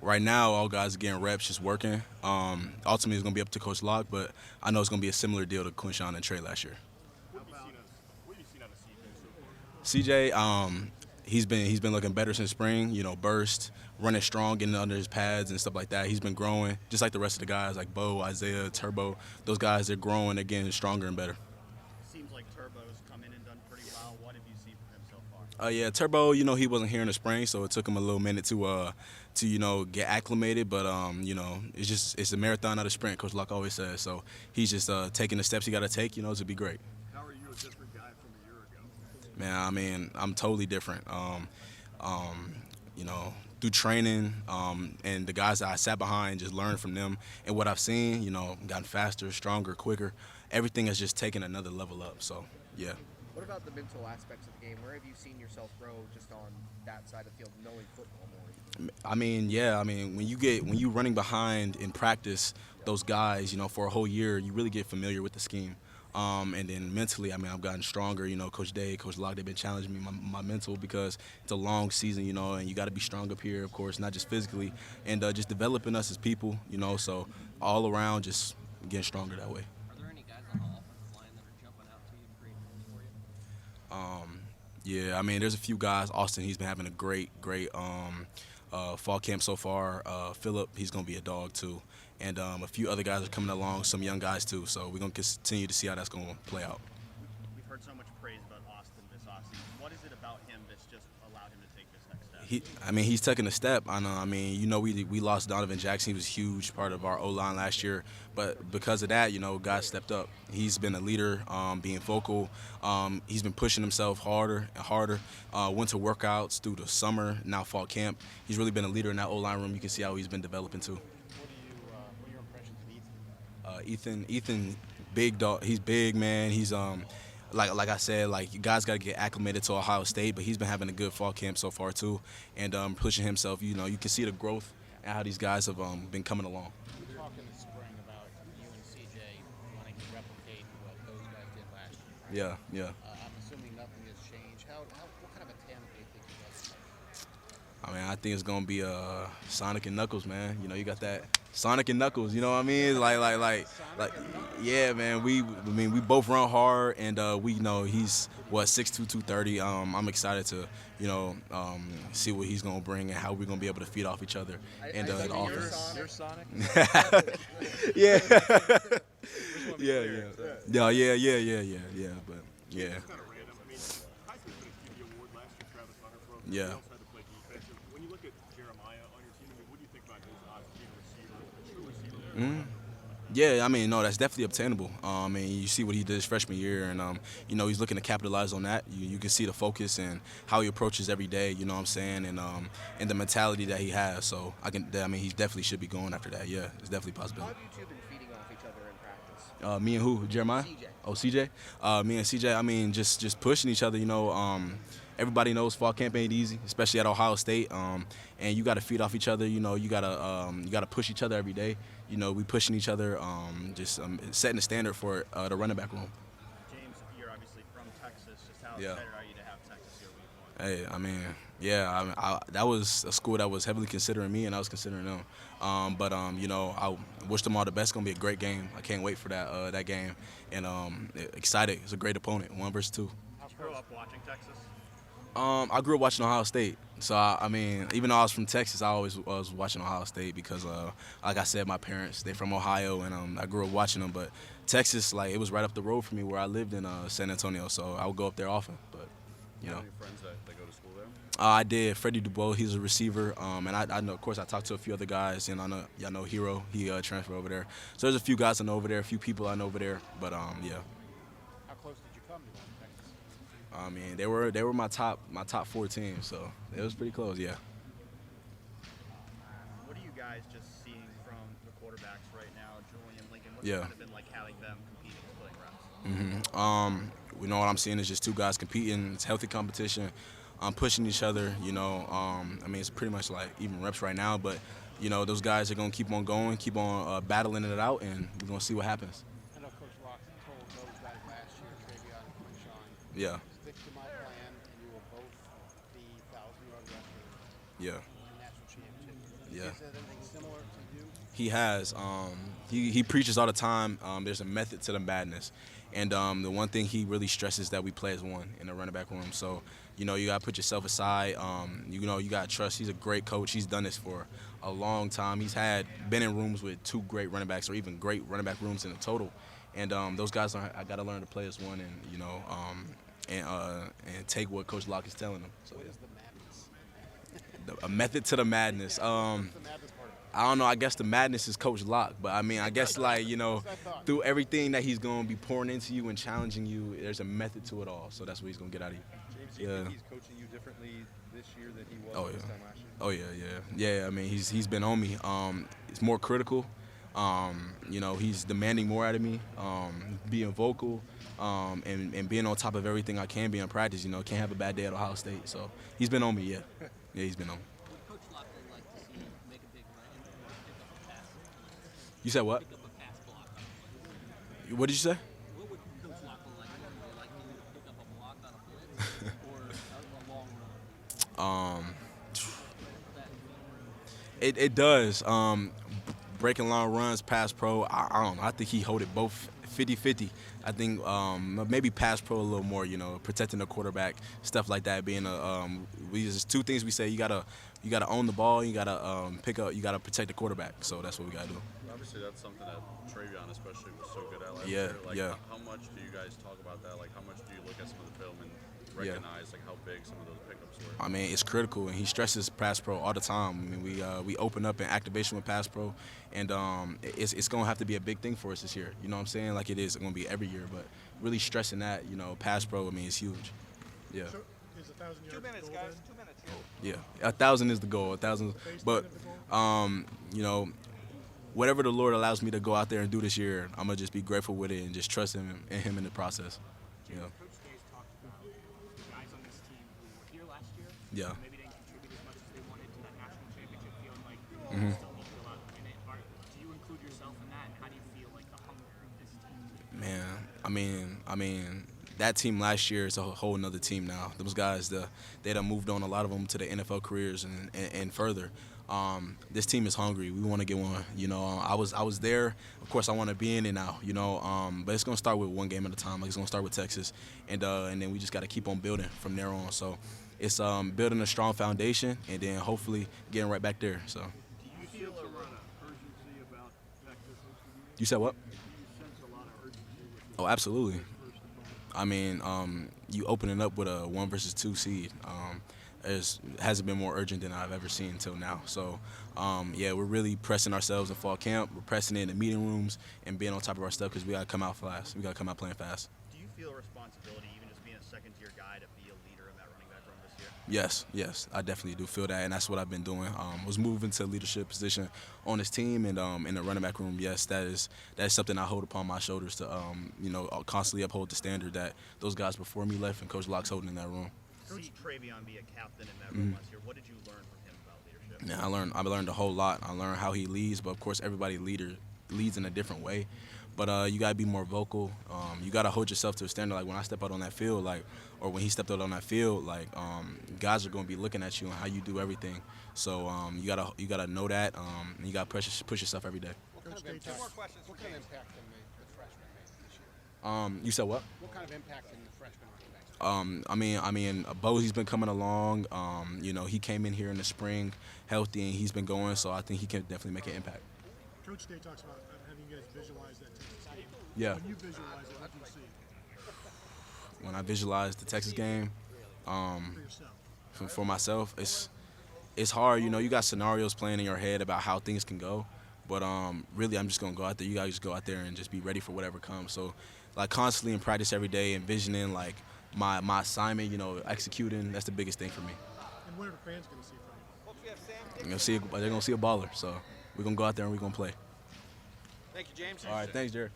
Right now, all guys are getting reps, just working. Ultimately, it's going to be up to Coach Locke, but I know it's going to be a similar deal to Quinshawn and Trey last year. CJ, he's been looking better since spring. You know, burst, running strong, getting under his pads and stuff like that. He's been growing, just like the rest of the guys, like Bo, Isaiah, Turbo. Those guys, they're growing, they're getting stronger and better. Seems like Turbo's come in and done pretty well. What have you seen from him so far? Yeah, Turbo, you know, he wasn't here in the spring, so it took him a little minute to get acclimated. But it's a marathon, not a sprint. Coach Locke always says. So he's just taking the steps he got to take, to be great. How are you a different guy from a year ago? Man, I mean, I'm totally different. Through training and the guys that I sat behind, just learned from them and what I've seen. Gotten faster, stronger, quicker. Everything has just taken another level up. So yeah. What about the mental aspects of the game? Where have you seen yourself grow just on that side of the field, knowing football more? I mean, yeah. I mean, when you running behind in practice, those guys, for a whole year, you really get familiar with the scheme. And then mentally, I mean, I've gotten stronger. Coach Day, Coach Locke, they've been challenging me my mental because it's a long season, and you got to be strong up here, of course, not just physically, and just developing us as people, so all around just getting stronger that way. Are there any guys on the offensive line that are jumping out to you, creating for you? Yeah, I mean, there's a few guys. Austin, he's been having a great fall camp so far. Phillip, he's going to be a dog too. And a few other guys are coming along, some young guys too. So we're going to continue to see how that's going to play out. We've heard so much praise about Austin this offseason. What is it about him that's just allowed him to take this next step? He's taking a step. I know. I mean, we lost Donovan Jackson. He was a huge part of our O-line last year. But because of that, guys stepped up. He's been a leader, being vocal. He's been pushing himself harder and harder. Winter workouts through the summer, now fall camp. He's really been a leader in that O-line room. You can see how he's been developing too. What are your impressions of Ethan? Ethan, big dog. He's big, man. He's like I said, like you guys got to get acclimated to Ohio State, but he's been having a good fall camp so far too, and pushing himself. You can see the growth and how these guys have been coming along. We talked in the spring about you and CJ wanting to replicate what those guys did last year. Yeah. I'm assuming nothing has changed. What kind of a tandem do you think you guys are? I mean, I think it's gonna be Sonic and Knuckles, man. You got that Sonic and Knuckles. You know what I mean? Like, yeah, man. We both run hard, and we know he's 6'2", 230. I'm excited to see what he's gonna bring and how we're gonna be able to feed off each other and the offense. You're Sonic? Yeah. Yeah. But yeah. It's kind of random. I mean, Heisman TV award last year, Travis Hunter from. Yeah. He also had to play defense. When you look at Jeremiah on your team, what do you think about his odds being a receiver, a true receiver? Yeah, I mean, no, that's definitely obtainable. And you see what he did his freshman year, and he's looking to capitalize on that. You can see the focus and how he approaches every day. You know what I'm saying, and the mentality that he has. So he definitely should be going after that. Yeah, it's definitely a How possibility. have you two been feeding off each other in practice? Me and who? Jeremiah? CJ. Oh, CJ? Me and CJ, I mean, just pushing each other, everybody knows fall camp ain't easy, especially at Ohio State. And you got to feed off each other, you got to push each other every day. We pushing each other, setting the standard for the running back room. James, you're obviously from Texas. Just how Yeah. excited are you to have Texas here week one? Hey, I mean, yeah, that was a school that was heavily considering me, and I was considering them. I wish them all the best. It's gonna be a great game. I can't wait for that game, and excited. It's a great opponent, 1 versus 2. Did you grow up watching Texas? I grew up watching Ohio State, so I mean, even though I was from Texas, I always was watching Ohio State because, like I said, my parents, they're from Ohio, and I grew up watching them. But Texas, it was right up the road from me where I lived in San Antonio, so I would go up there often. But You have any friends that go to school there? I did. Freddie Dubois, he's a receiver, and I know, of course, I talked to a few other guys, and I know y'all know Hero, he transferred over there. So there's a few guys I know over there, a few people I know over there, but yeah. How close did you come to going to Texas? I mean, they were my top 4 teams, so it was pretty close, yeah. What are you guys just seeing from the quarterbacks right now, Julian, Lincoln? What's Yeah. it kind of been like having them competing and splitting reps? We know what I'm seeing is just 2 guys competing. It's healthy competition. Pushing each other, I mean, it's pretty much like even reps right now, but, those guys are going to keep on going, keep on battling it out, and we're going to see what happens. I know Coach Locke told those guys last year, Travion and Quinshawn, Yeah, stick to my plan, and you will both be 1,000-yard rushers yeah. and national championship Yeah. Is that anything similar to you? He has. He preaches all the time. There's a method to the madness, and the one thing he really stresses that we play as one in the running back room. So, you know, you gotta put yourself aside. You know, you gotta trust. He's a great coach. He's done this for a long time. He's been in rooms with 2 great running backs, or even great running back rooms in the total. And those guys, I gotta learn to play as one, and you know, and take what Coach Locke is telling them. So, What yeah. is the madness? A method to the madness. What's the madness part of it? I don't know. I guess the madness is Coach Locke, but I mean, I guess like, you know, That's what I thought. through everything that he's going to be pouring into you and challenging you, there's a method to it all. So that's what he's going to get out of you. James, do you Yeah. think he's coaching you differently this year than he was Oh, this yeah. time last year? Oh yeah. I mean, he's been on me. It's more critical. You know, he's demanding more out of me. Being vocal, and being on top of everything I can be in practice. You know, can't have a bad day at Ohio State. So he's been on me. Yeah, he's been on me. Would Coach Lockton like to see you make a big run and pick up a pass? You said what? Pick up a pass block. What did you say? What would Coach Lockton like to do? Would he like you to pick up a block on a blitz or a long run? It does. Breaking long runs, pass pro. I don't know. I think he hold it both 50-50. I think maybe pass pro a little more. You know, protecting the quarterback, stuff like that. Being there's 2 things we say. You gotta own the ball. You gotta You gotta protect the quarterback. So that's what we gotta do. Obviously, that's something that Travion especially was so good at last Yeah, year. Like, yeah. How much do you guys talk about that? Like, how much do you look at some of the film and Yeah. recognize like how big some of those pickups were? I mean, it's critical, and he stresses pass pro all the time. I mean, we open up in activation with pass pro, and it's gonna have to be a big thing for us this year. You know what I'm saying? Like it is gonna be every year, but really stressing that, you know, pass pro. I mean, it's huge. Yeah. So is 1,000 yards 2 minutes, the goal guys. then? 2 minutes. Yeah, 1,000 is the goal. 1,000, but you know, whatever the Lord allows me to go out there and do this year, I'm gonna just be grateful with it and just trust Him in the process. You know. Coach Day's talked about guys on this team who were here last year. Yeah. Maybe didn't contribute as much as they wanted to that national championship, feeling like Mm-hmm. they still need to go out and win it. Do you include yourself in that, and how do you feel like the hunger of this team? Man, I mean, that team last year is a whole nother team now. Those guys, they done moved on, a lot of them, to the NFL careers and further. This team is hungry. We want to get one. You know, I was there. Of course, I want to be in it now. You know, but it's gonna start with one game at a time. Like it's gonna start with Texas, and then we just got to keep on building from there on. So it's building a strong foundation, and then hopefully getting right back there. So. Do you feel a lot of urgency about Texas? You said what? Do you sense a lot of urgency with Oh, absolutely. I mean, you opening up with a 1 versus 2 seed. Hasn't been more urgent than I've ever seen until now. So, yeah, we're really pressing ourselves in fall camp. We're pressing in the meeting rooms and being on top of our stuff because we got to come out fast. We got to come out playing fast. Do you feel a responsibility, even just being a second-tier guy, to be a leader in that running back room this year? Yes, I definitely do feel that, and that's what I've been doing. Was moving to a leadership position on this team and in the running back room. Yes, that is something I hold upon my shoulders to, you know, constantly uphold the standard that those guys before me left and Coach Locke's holding in that room. See Travion be a captain in that room last year. What did you learn from him about leadership? Yeah, I learned a whole lot. I learned how he leads, but of course everybody leads in a different way. But you gotta be more vocal. You gotta hold yourself to a standard. Like when I step out on that field, or when he stepped out on that field, guys are gonna be looking at you and how you do everything. So you gotta know that. And you gotta push yourself every day. What kind of impact? More questions. What kind of impact can the freshmen make this year? You said what? What kind of impact can the freshmen make? I mean, Bo, he's been coming along. You know, he came in here in the spring, healthy, and he's been going. So I think he can definitely make an impact. Coach Day talks about having you guys visualize that Texas game. Yeah. When you visualize it, what do you see When I visualize the Texas game, for yourself? for myself, it's hard. You know, you got scenarios playing in your head about how things can go, but really, I'm just gonna go out there. You guys just go out there and just be ready for whatever comes. So, like constantly in practice every day, envisioning like my assignment. You know, executing. That's the biggest thing for me. And what are the fans going to see from you? They're gonna see a baller. So we're gonna go out there and we're gonna play. Thank you, James. All right, thanks, Jared.